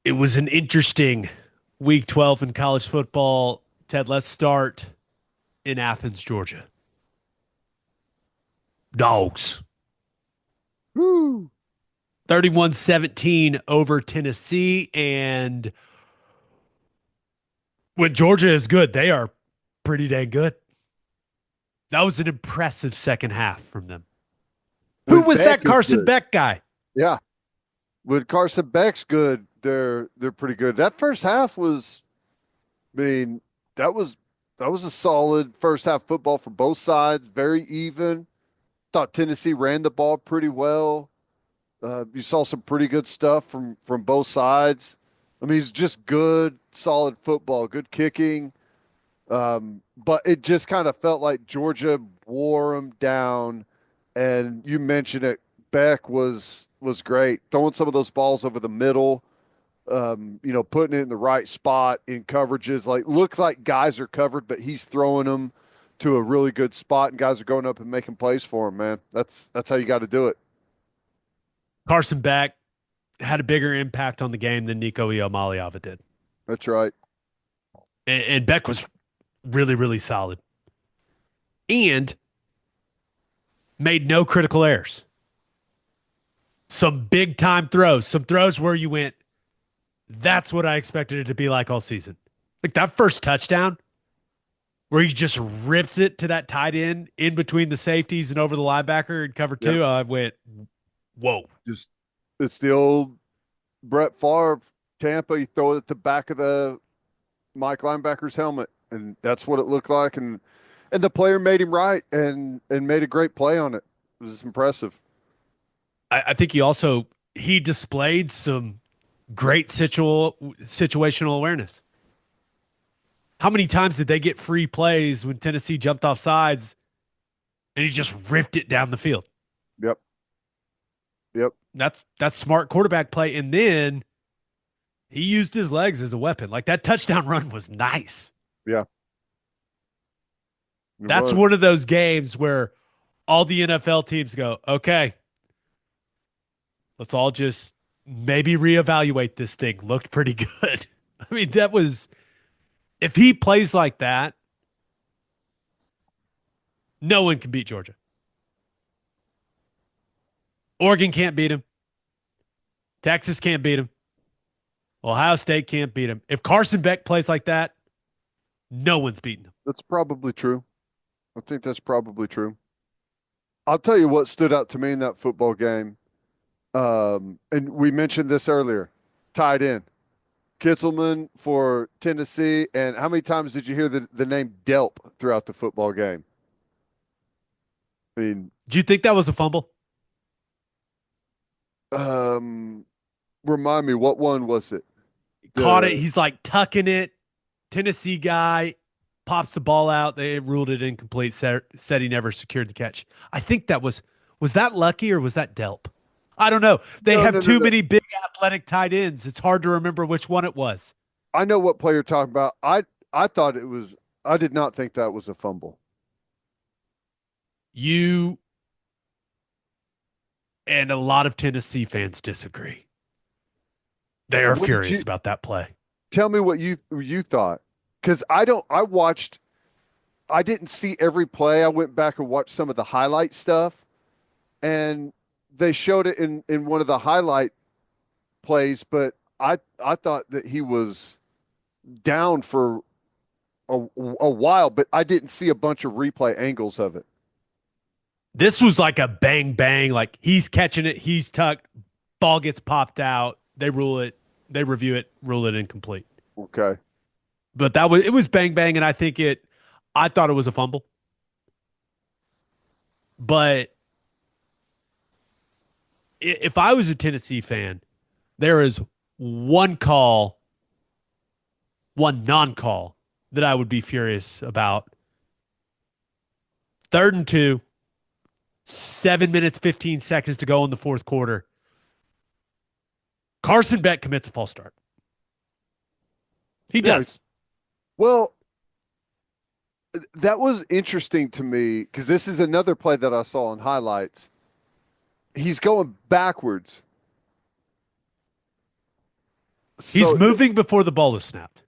It was an interesting week 12 in college football. Ted, let's start in Athens, Georgia. Dogs. Woo. 31-17 over Tennessee. And when Georgia is good, they are pretty dang good. That was an impressive second half from them. Who When was Beck that is Carson good. Beck guy? Yeah. When Carson Beck's good, they're pretty good. That first half was, I mean, that was that was a solid first half football for both sides, very even. Thought Tennessee ran the ball pretty well. You saw some pretty good stuff from both sides. I mean, it's just good, solid football, good kicking. But it just kind of felt like Georgia wore them down. And you mentioned it, Beck was great, throwing some of those balls over the middle. Putting it in the right spot in coverages. Like looks like guys are covered, but he's throwing them to a really good spot, and guys are going up and making plays for him. Man, that's how you got to do it. Carson Beck had a bigger impact on the game than Nico Iamaleava did. That's right. And Beck was really, really solid and made no critical errors. Some big time throws, some throws where you went, that's what I expected it to be like all season. Like that first touchdown where he just rips it to that tight end in between the safeties and over the linebacker in cover Yeah, two. I went, whoa. just it's the old Brett Favre Tampa. You throw it at the back of the Mike linebacker's helmet, and that's what it looked like. And the player made him right and made a great play on it. It was impressive. I think he displayed some great situational awareness. How many times did they get free plays when Tennessee jumped off sides and he just ripped it down the field? Yep. Yep. That's smart quarterback play. And then he used his legs as a weapon. Like that touchdown run was nice. Yeah. It That's was. one of those games where all the NFL teams go, okay, let's all just maybe reevaluate this thing. Looked pretty good. I mean, that was, if he plays like that, no one can beat Georgia. Oregon can't beat him. Texas can't beat him. Ohio State can't beat him. If Carson Beck plays like that, no one's beating him. That's probably true. I think that's probably true. I'll tell you what stood out to me in that football game. And we mentioned this earlier. Tied in. Kitzelman for Tennessee. And how many times did you hear the name Delp throughout the football game? I mean, Do you think that was a fumble? um, remind me, what one was it? Caught it. The He's like tucking it. Tennessee guy pops the ball out. They ruled it incomplete. Said he never secured the catch. I think was that Lucky or was that Delp? I don't know. They no, have no, no, too no. many big athletic tight ends. It's hard to remember which one it was. I know what play you're talking about. I thought it was. I did not think that was a fumble. You and a lot of Tennessee fans disagree. They are What did furious you about that play. tell me? What you thought? Because I don't. I watched. I didn't see every play. I went back and watched some of the highlight stuff, and they showed it in one of the highlight plays. But I thought that he was down for a while, but I didn't see a bunch of replay angles of it. This was like a bang bang. Like he's catching it, he's tucked, ball gets popped out. They rule it, they review it, rule it incomplete. Okay. But it was bang bang, and I thought it was a fumble. But if I was a Tennessee fan, there is one call, one non-call that I would be furious about. 3rd and 2, 7 minutes, 15 seconds to go in the fourth quarter. Carson Beck commits a false start. He Yeah. does. Well, that was interesting to me because this is another play that I saw in highlights. He's going backwards He's So moving before the ball is snapped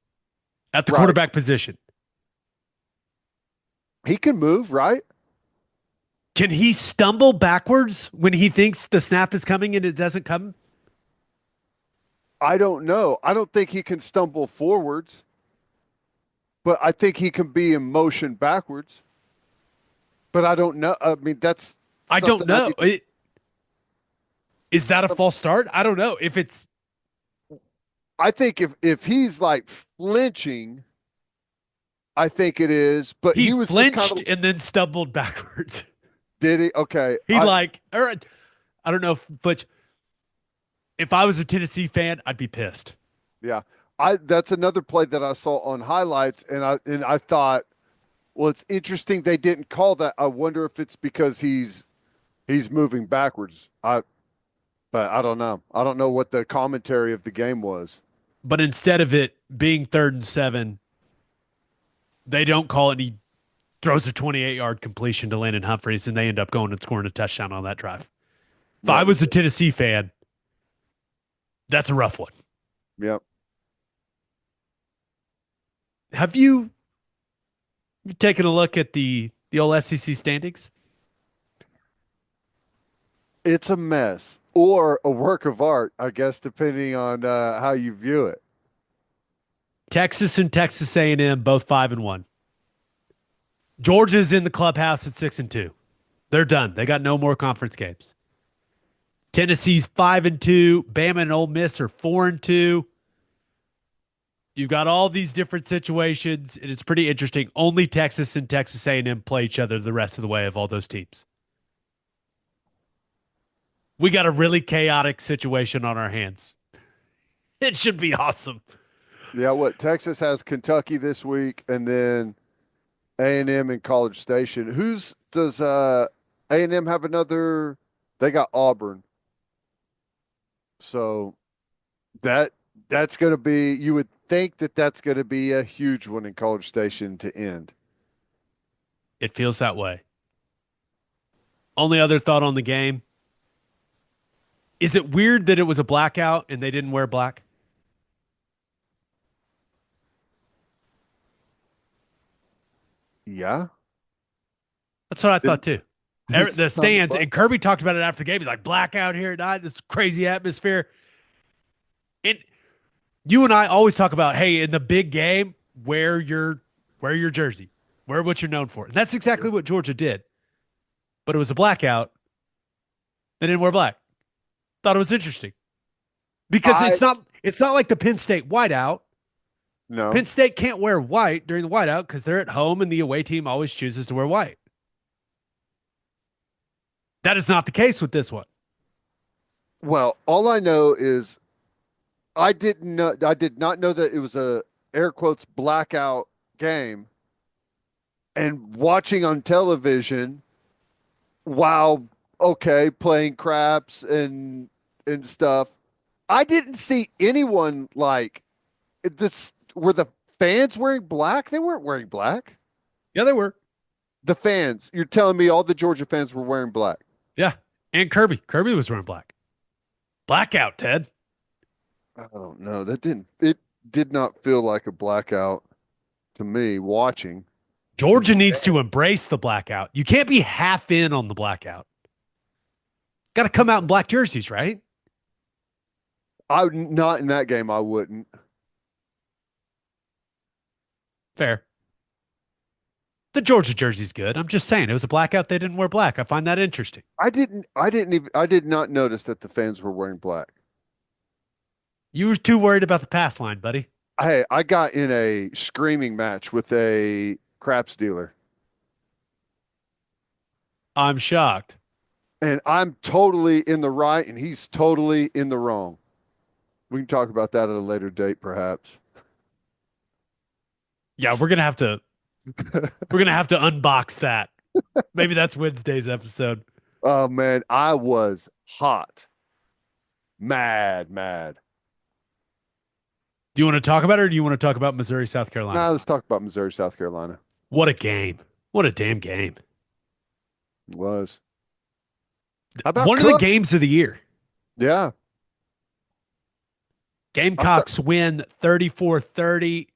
at the right, quarterback position. he can move, right? Can he stumble backwards when he thinks the snap is coming and it doesn't come? I don't know. I don't think he can stumble forwards, but I think he can be in motion backwards. But I don't know. I mean, that's I don't something I know. need to. Is that a false start? I don't know. If it's I think if he's like flinching, I think it is. But he he was just kind flinched of and then stumbled backwards. did he? Okay, He like, or I don't know if flinch. If I was a Tennessee fan, I'd be pissed. yeah. I that's another play that I saw on highlights, and I thought, well, it's interesting they didn't call that. I wonder if it's because he's moving backwards. But I don't know. I don't know what the commentary of the game was. But instead of it being 3rd and 7, they don't call it. And he throws a 28-yard completion to Landon Humphreys, and they end up going and scoring a touchdown on that drive. If I Yep. was a Tennessee fan, that's a rough one. Yep. Have you taken a look at the old SEC standings? It's a mess or a work of art, I guess, depending on how you view it. Texas and Texas A&M both 5-1. Georgia's in the clubhouse at 6-2. They're done. They got no more conference games. Tennessee's 5-2. Bama and Ole Miss are 4-2. You've got all these different situations, and it's pretty interesting. Only Texas and Texas A&M play each other the rest of the way of all those teams. We got a really chaotic situation on our hands. It should be awesome. Yeah, what Texas has Kentucky this week, and then A&M and College Station. Who's does A&M have another? They got Auburn. So that that's going to be. You would think that that's going to be a huge one in College Station to end. It feels that way. Only other thought on the game. Is it weird that it was a blackout and they didn't wear black? Yeah, That's what I thought didn't too. didn't The sound the stands, and blackout. Kirby talked about it after the game. He's like, blackout here at night, this crazy atmosphere. And you and I always talk about, hey, in the big game, wear your jersey, wear what you're known for. And that's exactly what Georgia did. But it was a blackout. They didn't wear black. Thought it was interesting because I it's not like the Penn State whiteout. Penn no. State can't wear white during the whiteout because they're at home and the away team always chooses to wear white. That is not the case with this one. Well, all I know is I didn't know. I did not know that it was a air quotes blackout game. And watching on television while okay playing craps and stuff, I didn't see anyone like this. Were the fans wearing black? They weren't wearing black. Yeah, they were. The fans. You're telling me all the Georgia fans were wearing black? Yeah. And Kirby. Kirby was wearing black. Blackout, Ted. I don't know. That didn't. It did not feel like a blackout to me watching. Georgia needs to embrace the blackout. You can't be half in on the blackout. Got to come out in black jerseys, right? I not in that game. I wouldn't. Fair. The Georgia jersey's good. I'm just saying it was a blackout. They didn't wear black. I find that interesting. I didn't. I didn't even. I did not notice that the fans were wearing black. You were too worried about the pass line, buddy. Hey, I got in a screaming match with a craps dealer, I'm shocked. and I'm totally in the right, and he's totally in the wrong. We can talk about that at a later date, perhaps. Yeah, we're gonna have to unbox that. Maybe that's Wednesday's episode. Oh man, I was hot, mad. Do you want to talk about it or do you want to talk about Missouri, South Now Carolina? let's talk about Missouri, South Carolina. What a game. What a damn game. It was. How about One of the Cook? games of the year. Yeah, I thought, Gamecocks win 34-30.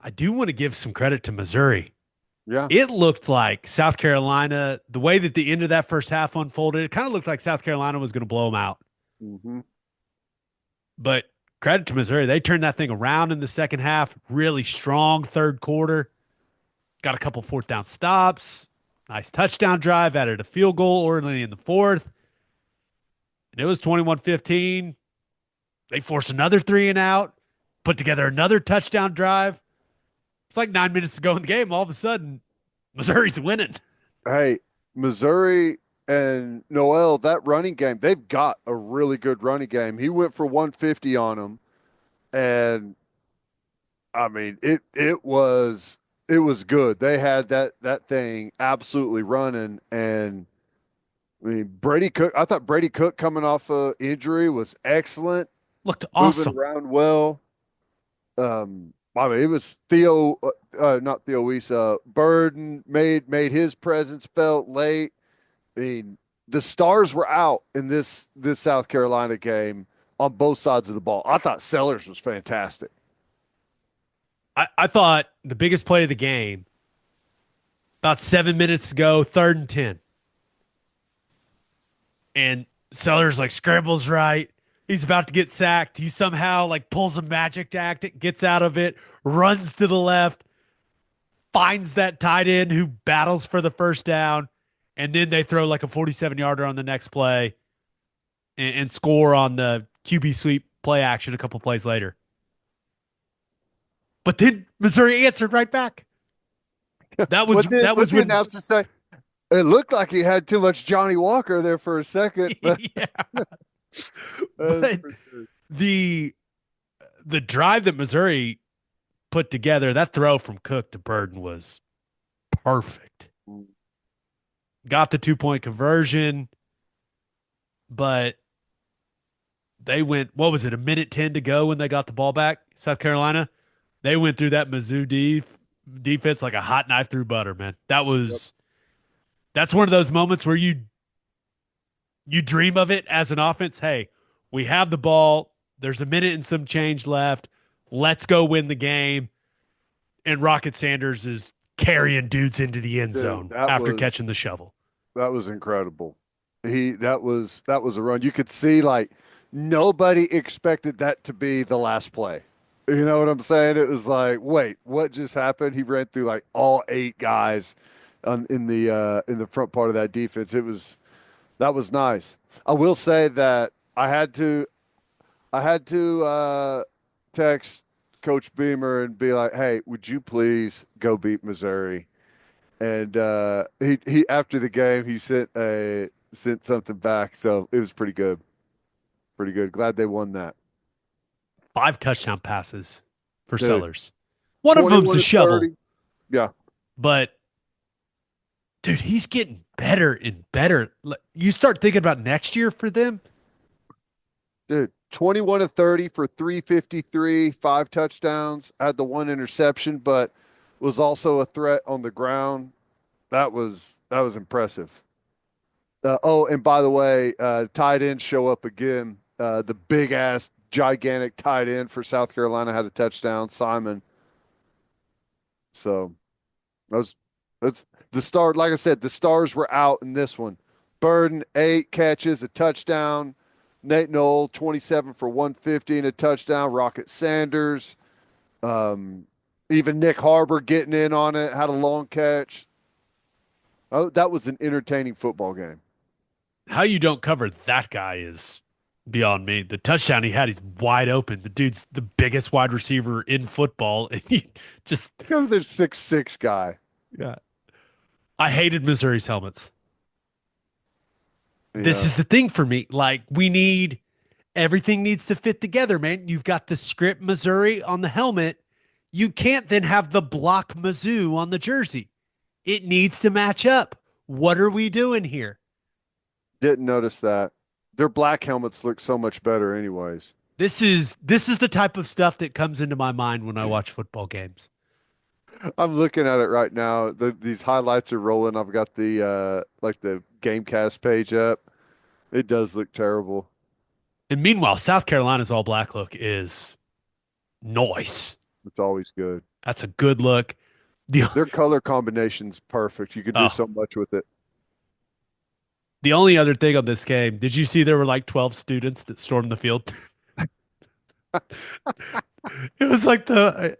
I do want to give some credit to Missouri. yeah. It looked like South Carolina, the way that the end of that first half unfolded, it kind of looked like South Carolina was going to blow them out. Hmm. But credit to Missouri, they turned that thing around in the second half. Really strong third quarter. Got a couple fourth down stops. Nice touchdown drive. Added a field goal early in the fourth. And it was 21-15. They forced another three and out. Put together another touchdown drive. It's like 9 minutes to go in the game. All of a sudden, Missouri's winning. Hey, Missouri and Noel, that running game, they've got a really good running game. He went for 150 on them, and I mean, it was good. They had that thing absolutely running, and I mean, Brady Cook. I thought Brady Cook coming off a injury was excellent, Looked moving awesome. around well. I mean, it was Theo, not Theo Weiss. Burden made his presence felt late. I mean, the stars were out in this South Carolina game on both sides of the ball. I thought Sellers was fantastic. I thought the biggest play of the game, about 7 minutes to go, 3rd and 10. And Sellers like scrambles right. He's about to get sacked. He somehow like pulls a magic act, gets out of it, runs to the left, finds that tight end who battles for the first down, and then they throw like a 47-yarder on the next play and score on the QB sweep play action a couple plays later. But then Missouri answered right back. That was What did that was the when announcer say? It looked like he had too much Johnny Walker there for a second. yeah. That's But for sure. the drive that Missouri put together, that throw from Cook to Burden was perfect. Got the 2 point conversion, but they went, what was it, a minute 10 to go when they got the ball back, South Carolina? They went through that Mizzou defense like a hot knife through butter, man. Yep. That's one of those moments where you dream of it as an offense. Hey, we have the ball. There's a minute and some change left. Let's go win the game. And Rocket Sanders is carrying dudes into the end Dude, zone after catching the shovel. that was incredible. That was a run. You could see like nobody expected that to be the last play. You know what I'm saying? It was like, wait, what just happened? He ran through like all eight guys in the front part of that defense. That was nice. I will say that I had to text Coach Beamer and be like, "Hey, would you please go beat Missouri?" And he after the game he sent something back, so it was pretty good, pretty good. Glad they won that, 5 touchdown passes for dude. Sellers. One of them's 21 a to shovel, 30. Yeah, but dude, he's getting better and better. You start thinking about next year for them. dude. 21 to 30 for 353, 5 touchdowns. Had the one interception, but was also a threat on the ground. That was impressive. Oh, and by the way, tight ends show up again. The big ass, gigantic tight end for South Carolina had a touchdown, Simon. So that's the star. Like I said, the stars were out in this one. Burden 8 catches, a touchdown. Nate Knoll 27 for 150 and a touchdown. Rocket Sanders, um, even Nick Harbor getting in on it, had a long catch. Oh, that was an entertaining football game. How you don't cover that guy is beyond me. The touchdown he had, he's wide open. The dude's the biggest wide receiver in football, and he just You know, there's 6'6" guy. yeah. I hated Missouri's helmets. This Yeah. is the thing for me. Like we need everything needs to fit together, man. You've got the script Missouri on the helmet. You can't then have the block Mizzou on the jersey. It needs to match up. What are we doing here? Didn't notice that. Their black helmets look so much better, anyways. This is the type of stuff that comes into my mind when I watch football games. I'm looking at it right now. These highlights are rolling. I've got the like the GameCast page up. It does look terrible. And meanwhile, South Carolina's all black look is nice. It's always good. That's a good look. The Their color combination's perfect. You could do oh, so much with it. the only other thing on this game, did you see there were like 12 students that stormed the field? It was like I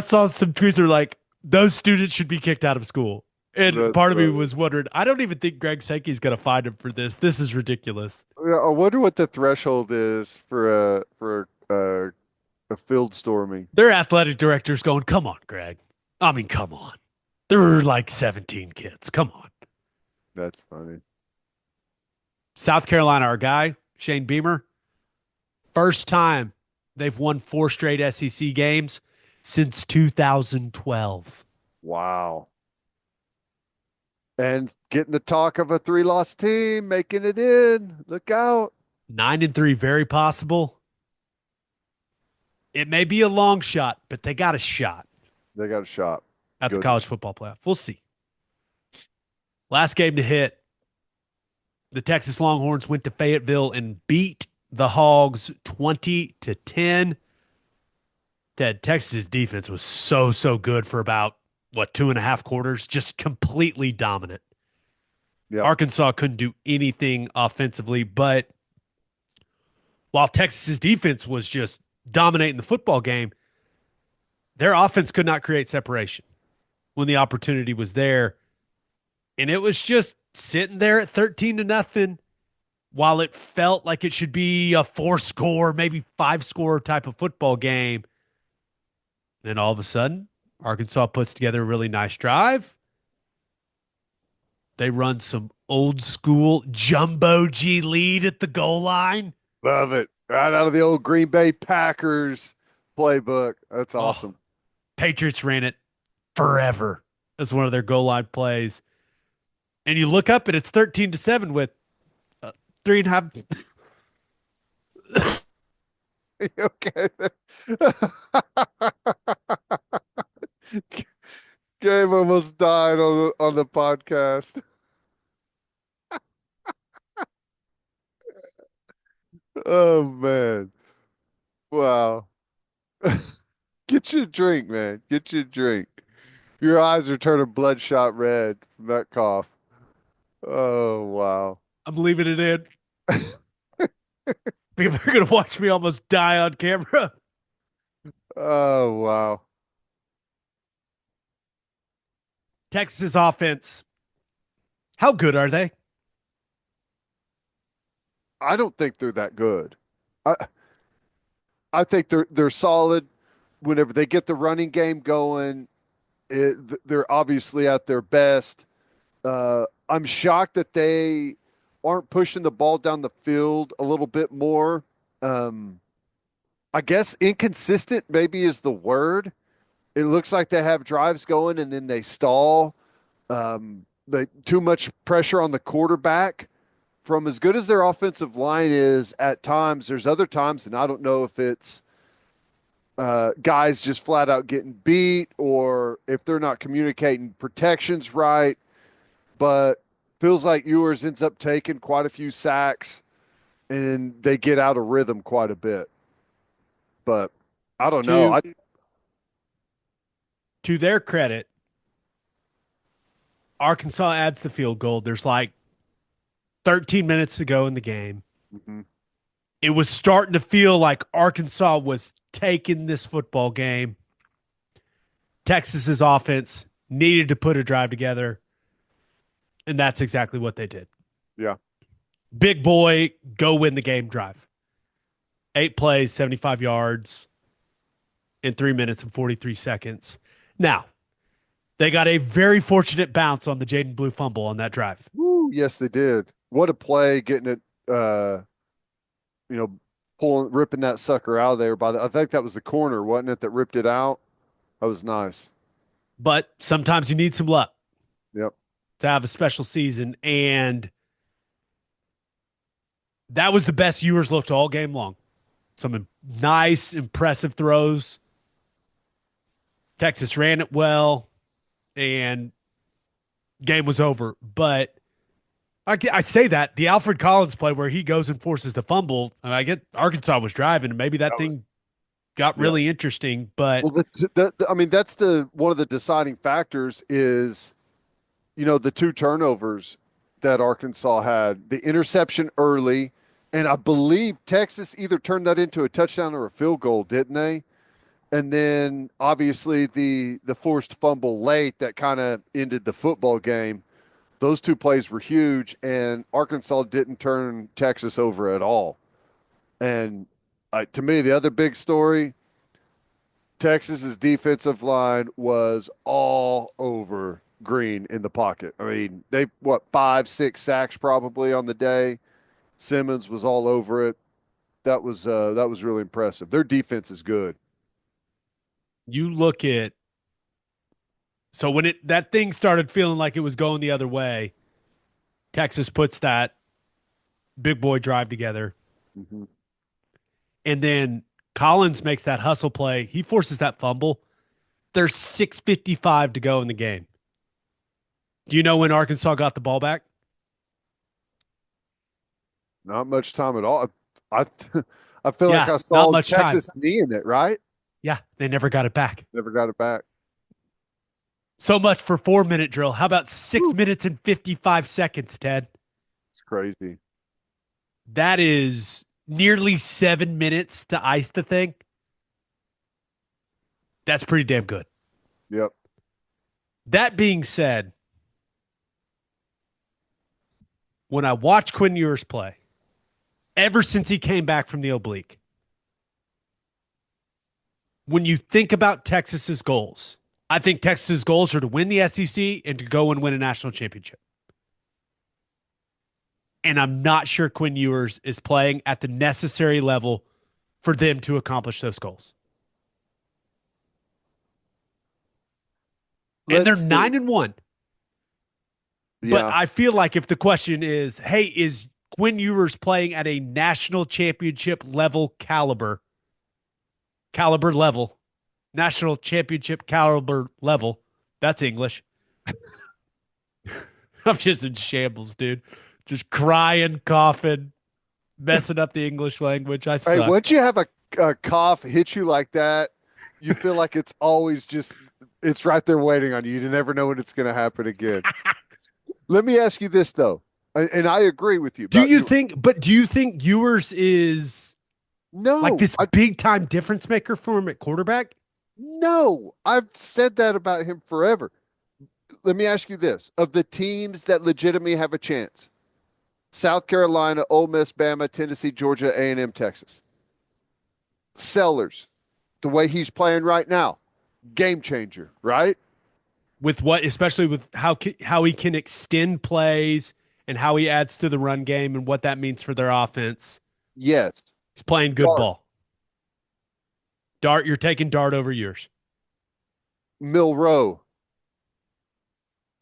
saw some tweets that were like, those students should be kicked out of school. And That's part of me funny. was wondering, I don't even think Greg Sankey's going to find him for this. This is ridiculous. Yeah, I wonder what the threshold is for a field storming. Their athletic director's going, come on, Greg. I mean, come on. There were like 17 kids. Come on. That's funny. South Carolina, our guy, Shane Beamer, first time they've won 4 straight SEC games since 2012. Wow. And getting the talk of a three-loss team, making it in. Look out. 9-3, very possible. It may be a long shot, but they got a shot They got a shot. at the Good. college football playoff. We'll see. Last game to hit. The Texas Longhorns went to Fayetteville and beat the Hogs 20-10. Ted, Texas' defense was so good for about, 2.5 quarters? Just completely dominant. Yep. Arkansas couldn't do anything offensively, but while Texas's defense was just dominating the football game, their offense could not create separation when the opportunity was there. And it was just sitting there at 13-0 while it felt like it should be a 4-score, maybe 5-score type of football game. Then all of a sudden, Arkansas puts together a really nice drive. They run some old school jumbo G lead at the goal line. Love it. Right out of the old Green Bay Packers playbook. That's awesome. Patriots ran it forever as one of their goal line plays. And you look up and it's 13-7 with 3.5. Okay. Gabe almost died on the podcast. Oh man. Wow. Get your drink, man. Get your drink. Your eyes are turning bloodshot red from that cough. Oh wow. I'm leaving it in. People are going to watch me almost die on camera. Oh wow. Texas offense. How good are they? I don't think they're that good. I I think they're solid whenever they get the running game going. They're obviously at their best. I'm shocked that they aren't pushing the ball down the field a little bit more. I guess inconsistent maybe is the word. It looks like they have drives going and then they stall. Too much pressure on the quarterback. From as good as their offensive line is at times, there's other times, and I don't know if it's guys just flat out getting beat or if they're not communicating protections right. But feels like Ewers ends up taking quite a few sacks and they get out of rhythm quite a bit. But I don't know. To their credit, Arkansas adds the field goal. There's like 13 minutes to go in the game. Mhm. It was starting to feel like Arkansas was taking this football game. Texas's offense needed to put a drive together, and that's exactly what they did. Yeah. Big boy, go win the game drive. 8 plays, 75 yards in 3 minutes and 43 seconds. Now, they got a very fortunate bounce on the Jaden Blue fumble on that drive. Woo, yes, they did. What a play getting it, you know, ripping that sucker out of there I think that was the corner, wasn't it, that ripped it out? That was nice. But sometimes you need some luck Yep. to have a special season. And that was the best Ewers looked all game long. Some nice, impressive throws. Texas ran it well, and game was over. But I say that the Alfred Collins play where he goes and forces the fumble. I get Arkansas was driving, and maybe that That was thing got yeah. really interesting. But Well, I mean, that's the one of the deciding factors is, the two turnovers that Arkansas had, the interception early, and I believe Texas either turned that into a touchdown or a field goal, didn't they? And then obviously the forced fumble late that kind of ended the football game. Those two plays were huge, and Arkansas didn't turn Texas over at all. And to me, the other big story, Texas's defensive line was all over Green in the pocket. I mean, they what 5, 6 sacks probably on the day. Simmons was all over it. That was really impressive. Their defense is good. you look at so when it that thing started feeling like it was going the other way, Texas puts that big boy drive together, Mm-hmm. and then Collins makes that hustle play. He forces that fumble. There's 6:55 to go in the game. Do you know when Arkansas got the ball back? Not much time at all. I I feel like Yeah, I not saw much time. Texas knee in it, right? Yeah, they never got it back. Never got it back. So much for 4 minute drill. How about six Whew. minutes and 55 seconds, Ted? It's crazy. That is nearly 7 minutes to ice the thing. That's pretty damn good. Yep. That being said, when I watch Quinn Ewers play, ever since he came back from the oblique, when you think about Texas's goals, I think Texas's goals are to win the SEC and to go and win a national championship. And I'm not sure Quinn Ewers is playing at the necessary level for them to accomplish those goals. And they're Let's see. 9-1. But Yeah. I feel like if the question is, hey, is Quinn Ewers playing at a national championship level caliber level, national championship caliber level? That's English. I'm just in shambles, dude. Just crying, coughing, messing up the English language. I Hey, suck. once you have a cough hit you like that, you feel like it's always just it's right there waiting on you. You never know when it's going to happen again. Let me ask you this though, and I agree with you Do about you you. think, but do you think Ewers is like No, this big time difference maker for him at quarterback? no, I've said that about him forever. Let me ask you this: of the teams that legitimately have a chance, South Carolina, Ole Miss, Bama, Tennessee, Georgia, A&M, Texas, Sellers, the way he's playing right now, game changer, right? With what, especially with how he can extend plays and how he adds to the run game and what that means for their offense. Yes. He's playing good Dart, ball. Dart, you're taking Dart over yours Milrow.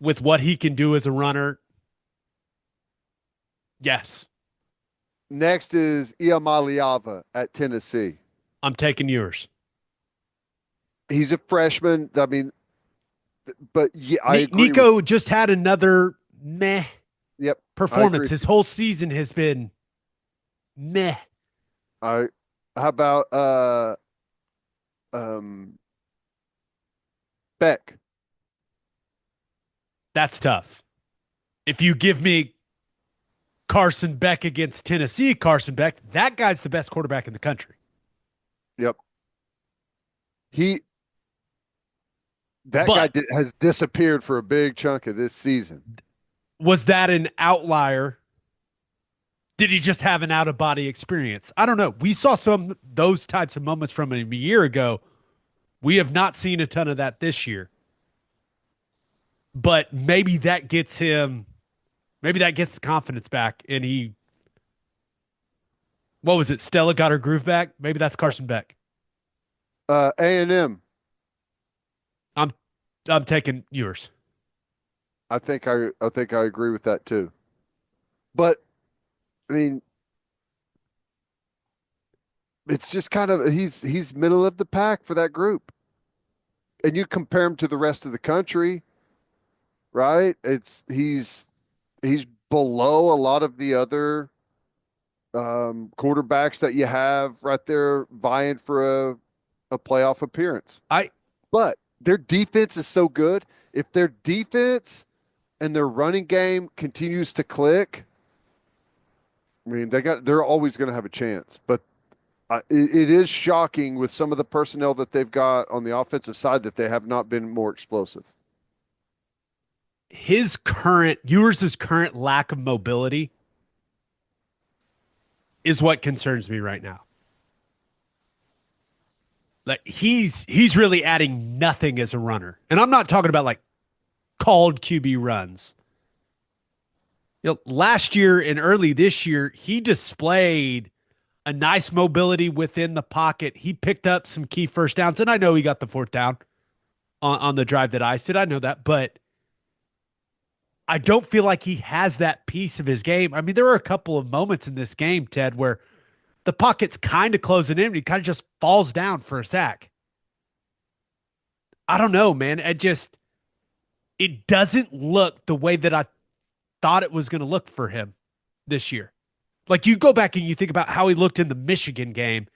with what he can do as a runner. Yes, Next is Iamaliava at Tennessee. I'm taking yours. He's a freshman. I mean, but yeah, I agree with. Nico just had another meh Yep, I performance. agree. His whole season has been meh. I. How about um Beck? That's tough. If you give me Carson Beck against Tennessee, Carson Beck, that guy's the best quarterback in the country. Yep. He that guy But has disappeared for a big chunk of this season. was that an outlier? Did he just have an out of body experience? I don't know. We saw some those types of moments from him a year ago. We have not seen a ton of that this year. But maybe that gets him, maybe that gets the confidence back. And he, what was it? Stella got her groove back. Maybe that's Carson Beck. A&M. I'm, I'm taking yours. I think I agree with that too. But I mean, it's just kind of he's middle of the pack for that group. And you compare him to the rest of the country, right? He's below a lot of the other quarterbacks that you have right there vying for a playoff appearance. I But their defense is so good. If their defense and their running game continues to click, I mean, they're always going to have a chance. But it is shocking with some of the personnel that they've got on the offensive side that they have not been more explosive. Ewers' current lack of mobility is what concerns me right now. Like he's really adding nothing as a runner. And I'm not talking about like called QB runs. Last year and early this year, he displayed a nice mobility within the pocket. He picked up some key first downs, and I know he got the fourth down on the drive that I said. I know that, but I don't feel like he has that piece of his game. I mean, there were a couple of moments in this game, Ted, where the pocket's kind of closing in and he kind of just falls down for a sack. I don't know, man. It doesn't look the way that I thought it was going to look for him this year. Like you go back and you think about how he looked in the Michigan game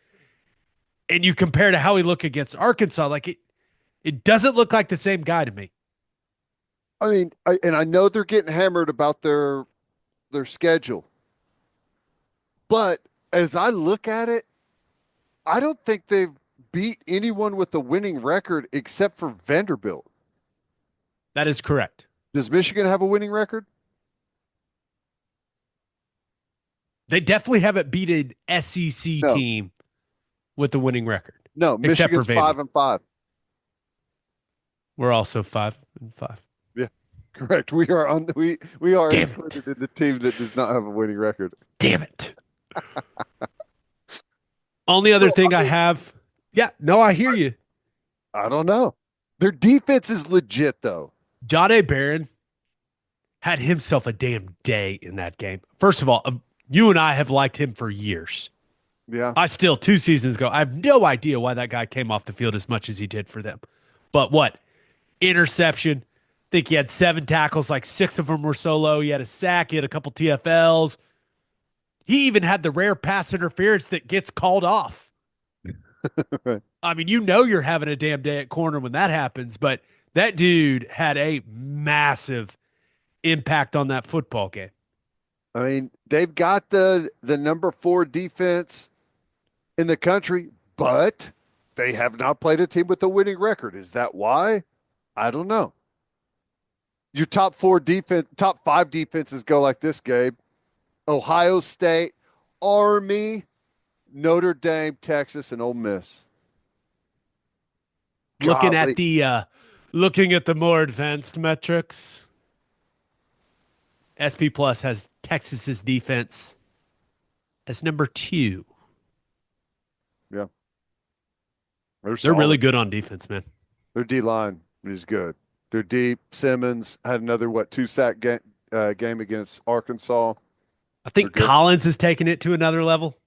and you compare to how he looked against Arkansas. Like it doesn't look like the same guy to me. I mean, I know they're getting hammered about their schedule, but as I look at it, I don't think they've beat anyone with a winning record except for Vanderbilt. That is correct. Does Michigan have a winning record? They definitely haven't beat an SEC No. team with a winning record. No, except for Michigan's Vandy. 5-5. We're also 5-5. Yeah, correct. We are Damn included in the team that does not have a winning record. Damn it. Only other thing I have. Yeah, no, I hear you. I don't know. Their defense is legit, though. Jahdae Barron had himself a damn day in that game. First of all, you and I have liked him for years. Yeah. I still, 2 seasons ago, I have no idea why that guy came off the field as much as he did for them. But what? Interception. I think he had 7 tackles, like 6 of them were solo. He had a sack. He had a couple TFLs. He even had the rare pass interference that gets called off. Right. I mean, you're having a damn day at corner when that happens, but that dude had a massive impact on that football game. I mean, they've got the number 4 defense in the country, but they have not played a team with a winning record. Is that why? I don't know. Your top 5 defenses go like this, Gabe. Ohio State, Army, Notre Dame, Texas, and Ole Miss. Looking Golly. at the more advanced metrics, SP Plus has Texas's defense as number 2. Yeah. They're really good on defense, man. Their D line is good. They're deep. Simmons had another 2-sack game against Arkansas. I think Collins has taken it to another level.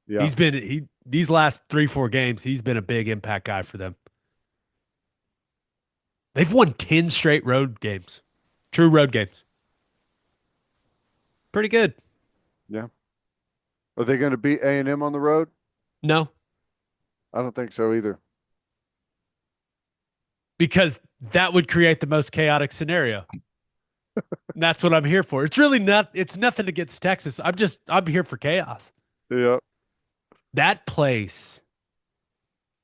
Yeah. He's been these last 3-4 games, he's been a big impact guy for them. They've won 10 straight road games. True road games. Pretty good. Yeah. Are they going to beat A&M on the road? No, I don't think so either. because that would create the most chaotic scenario. That's what I'm here for. It's nothing against Texas. I'm here for chaos. Yeah. That place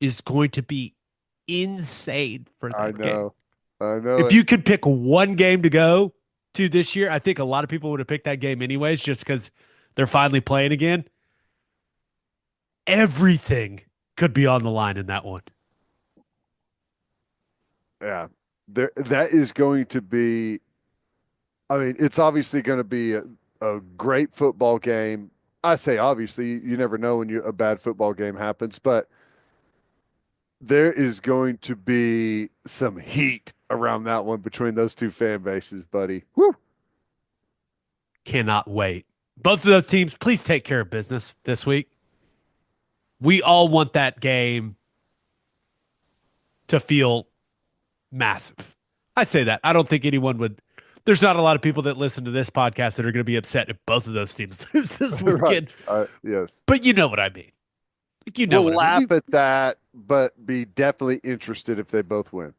is going to be insane for that game. I know. If you could pick one game to go to this year, I think a lot of people would have picked that game anyways, just because they're finally playing again. Everything could be on the line in that one. Yeah. That is going to be, I mean, it's obviously going to be a great football game. I say obviously, you never know when a bad football game happens, but there is going to be some heat around that one between those two fan bases, buddy. Woo! Cannot wait. Both of those teams, please take care of business this week. We all want that game to feel massive. I say that. I don't think anyone would There's not a lot of people that listen to this podcast that are going to be upset if both of those teams lose this Right. weekend. Yes. But you know what I mean. Like, you know We'll what I mean. laugh at that, but be definitely interested if they both win.